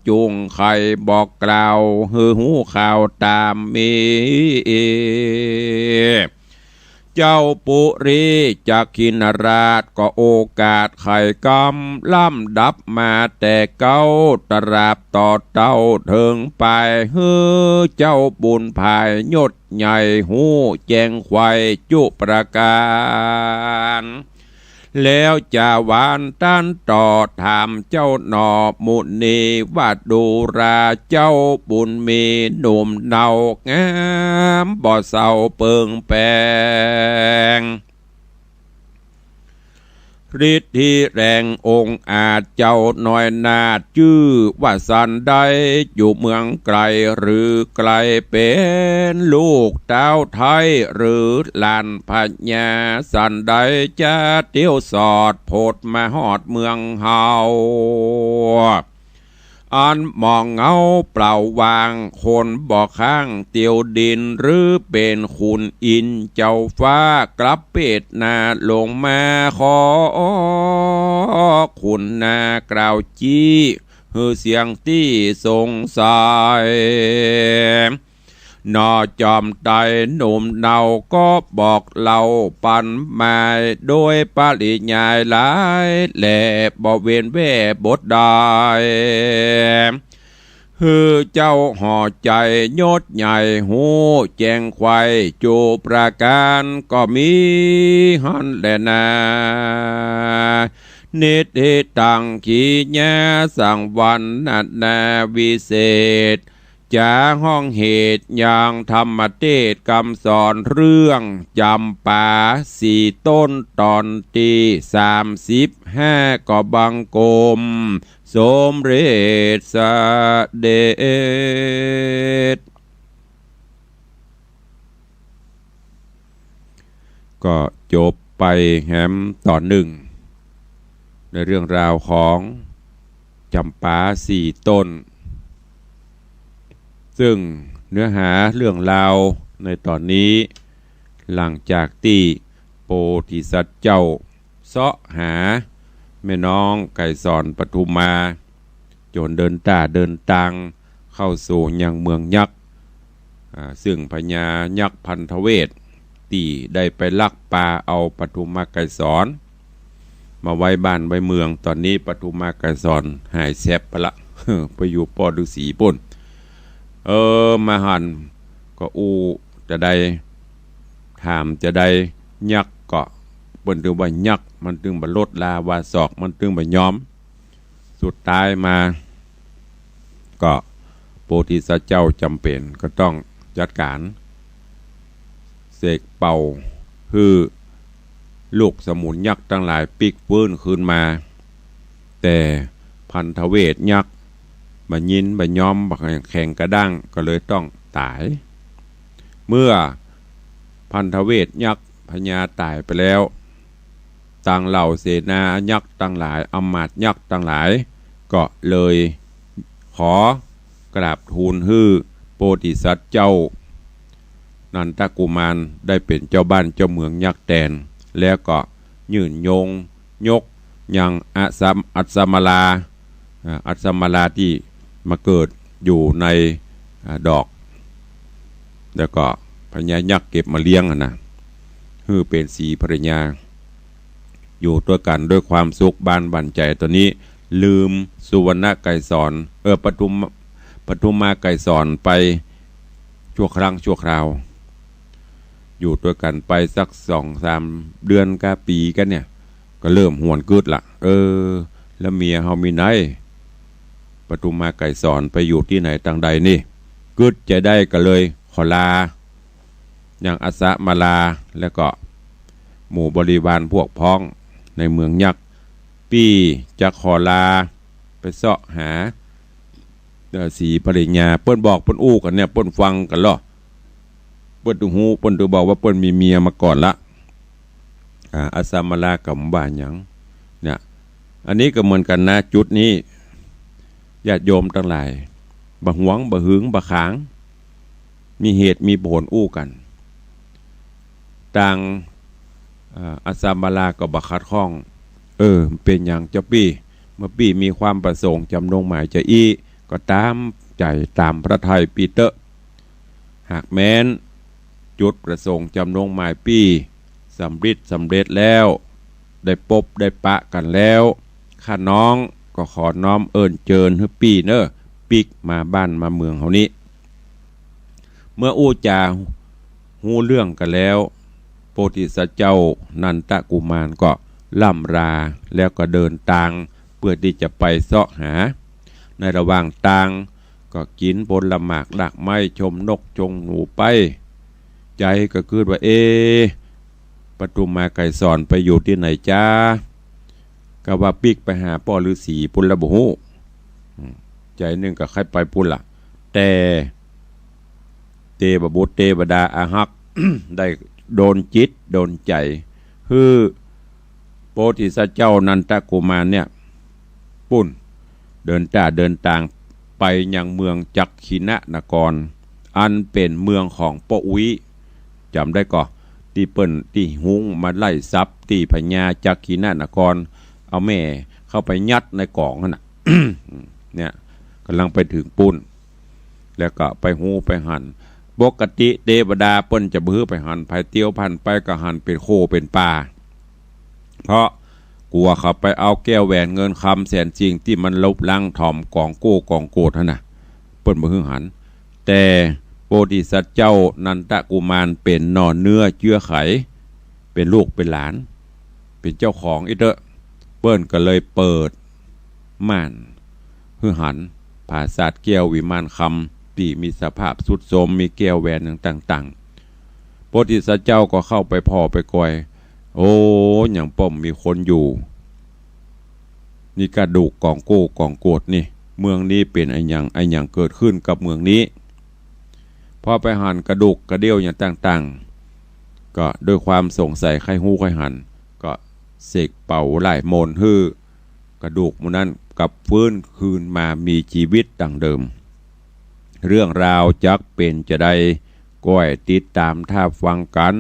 จุงไข่บอกกล่าวหือหูข่าวตามมีเจ้าปุรีจักขินราชก็โอกาสไข่กำล่ำดับมาแต่เก้าตราบต่อเต้าเถิงไปเฮ้อเจ้าบุญภายยศใหญ่หูแจงควายจุประการแล้วจะหวานต้านต่อถามเจ้าหนอมุนีว่าดูราเจ้าบุญมีหนุ่มเนางามบ่เศร้าเปิงแปงฤทธิแรงองค์อาจเจ้าน้อยนาดชื่อว่าสันได้อยู่เมืองไกลหรือไกลเป็นลูกเต้าไทยหรือลานพญาสันได้จะเตี้ยวสอดโพดมาหอดเมืองเฮาอันมองเงาเปล่าวางคนบ่อข้างเตียวดินหรือเป็นขุนอินเจ้าฟ้ากลับเป็ดนาลงมาขอคุณนากล่าวจี้ฮือเสียงที่สงสัยนอจอมไตหนุ่มเนาก็บอกเล่าปันมาโดยปริยายหลายแหล่บ่เวียนแว่บทได้ฮือเจ้าห่อใจยศใหญ่หูแจงควายจูประการก็มีหันแลนานิติตังขีญาสังวันนันนาวิเศษจาห้องเหตุอย่างธรรมเทศคำสอนเรื่องจำป่าสี่ต้นตอนตี35ก็บังกรมสมเด็จสเด็จก็จบไปแฮมตอนหนึ่งในเรื่องราวของจำป่าสี่ต้นซึ่งเนื้อหาเรื่องราวในตอนนี้หลังจากที่โพธิสัตว์เจ้าเสาะหาแม่น้องไก่สอนปทุมมาจนเดินตาเดินตังเข้าสู่ยังเมืองยักษ์ซึ่งพญายักษ์พันธเวศตีได้ไปลักปลาเอาปทุมมาไก่สอนมาไว้บ้านไว้เมืองตอนนี้ปทุมมาไก่สอนหายแซบไปละ ไปอยู่ปอฤาษีป่นมาหันก็จะได้ถามจะได้ยักษ์ก็เปิ้นถึงว่ายักษ์มันถึงบ่ลดลาวาศอกมันถึงบ่ยอมสุดท้ายมาก็โพธิสัตว์เจ้าจำเป็นก็ต้องจัดการเสกเป่าคือลูกสมุนยักษ์ทั้งหลายปิกฟื้นคืนมาแต่พันธเวศยักษ์บัยินบัยอมบักแข่งกระด้างก็เลยต้องตายเมื่อพันธเวศยักษ์พญาตายไปแล้วต่างเหล่าเสนายักษ์ทั้งหลายอำมาตย์ยักษ์ทั้งหลายก็เลยขอกราบทูลฮื้อโพธิสัตว์เจ้า นันทกุมารได้เป็นเจ้าบ้านเจ้าเมืองยักษ์แตนแล้วก็ยื่นยงยกยังอัศมาลาที่มาเกิดอยู่ในดอกแล้วก็พญายักษ์เก็บมาเลี้ยงนะคือเป็นสีภรรยาอยู่ตัวกันด้วยความสุขบานบั่นใจตัวนี้ลืมสุวรรณไกรสอนปทุมมาไกรสอนไปชั่วครั้งชั่วคราวอยู่ตัวกันไปสัก2-3 เดือนกะปีกันเนี่ยก็เริ่มหวนกึดละแล้วเมียเฮามีไหนปทุมมาไกรสอนไปอยู่ที่ไหนต่างใดนี่กึดจะได้ก็เลยขอลาอย่างอัสสะมาลาแล้วก็หมู่บริวารพวกพ้องในเมืองยักษ์ปี้จะขอลาไปเสาะหาสีภริญาเปิ้นบอกเปิ้นอู้กันเนี่ยเปิ้นฟังกันหรอเปิ้นตูหูเปิ้นตูบอกว่าเปิ้นมีเมียมาก่อนละอัสสะมาลากับบ้านหยังเนี่ยอันนี้ก็เหมือนกันนะจุดนี้ญาติโยมทั้งหลายบ่หวงบ่หึงบ่ขางมีเหตุมีผลอู้กันต่างอัสสะมาลาก็บ่ขัดข้องเป็นอย่างเจ้าปี้เมื่อปี้มีความประสงค์จำนงหมายจะก็ตามใจตามพระทัยปีเตอร์หากแม้นจุดประสงค์จำนงหมายปี้สำเร็จแล้วได้พบได้ปะกันแล้วข้าน้องก็ขอน้อมเอิญเจิญให้ปี้เนอปิกมาบ้านมาเมืองเฮานี้เมื่ออู้จาหูเรื่องกันแล้วโพธิสัตว์เจ้านันทกุมารก็ล่ำราแล้วก็เดินทางเพื่อที่จะไปเสาะหาในระหว่างทางก็กินผลหมากหลากไม้ชมนกชมหนูไปใจก็คือว่าปทุมมาไกรสอนไปอยู่ที่ไหนจ้าก็ว่าปิกไปหาพ่อฤาษีปุณละบุหูใจหนึ่งก็ใครไปปุณละแต่เทวบุตรเทวดาอาหัก ได้โดนจิตโดนใจคือโพธิสัตว์เจ้านันทกุมารเนี่ยปุ่นเดินทางไปยังเมืองจักขินะนครอันเป็นเมืองของป้าอุ้ยจำได้ก่อที่เปิ้นที่หุงมาไล่ซับที่พญาจักขินะนครเอาแม่เข้าไปยัดในกล่องนั่นน่ะ เนี่ยกำลังไปถึงปุ่นแล้วก็ไปหูไปหั่นปกติเทวดาเปิ้นจะบื้อไปหั่นไปเตียวพันไปก็หั่นเป็นโคเป็นปลาเพราะกลัวเขาไปเอาแก้วแหวนเงินคำแสนจริงที่มันลบล้างถ่อมกองโกดนะเปิ้นบื้อหันแต่โพธิสัตว์เจ้านันทกุมารเป็นนอนเนื้อเชื้อไขเป็นลูกเป็นหลานเป็นเจ้าของอีเด้อเปิ้นก็เลยเปิดม่านฮือหันผาศาสตร์แก้ววิมานคำที่มีสภาพสุดโทรมมีแก้วแหวนต่างๆโพธิสัตว์เจ้าก็เข้าไปพ่อไปก่อยอย่างป้อมมีคนอยู่นี่กระดูกกองโกดนี่เมืองนี้เป็นไอ้อย่างเกิดขึ้นกับเมืองนี้พอไปหั่นกระดูกกระเดี่ยวอย่างต่างๆก็ด้วยความสงสัยใครหู้ใครหั่นก็เสกเป่าไหลโมนฮื้อกระดูกมันนั้นกับฟื้นคืนมามีชีวิตดังเดิมเรื่องราวจักเป็นจะได้ก้อยติดตามท่าฟังกัน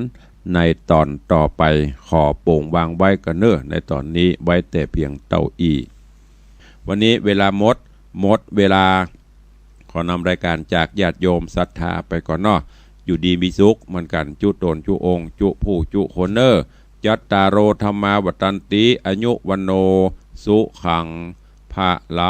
ในตอนต่อไปขอโป่งวางไว้กันเนอในตอนนี้ไว้แต่เพียงเต้าอีวันนี้เวลาหมดเวลาขอนำรายการจากญาติโยมศรัทธาไปก่อนเนาะอยู่ดีมีสุขเหมือนกันจุโตนจุองค์จุผู้จุคนเนอจัตตารโอธรรมาวัตันติอายุวันโนสุขังภะละ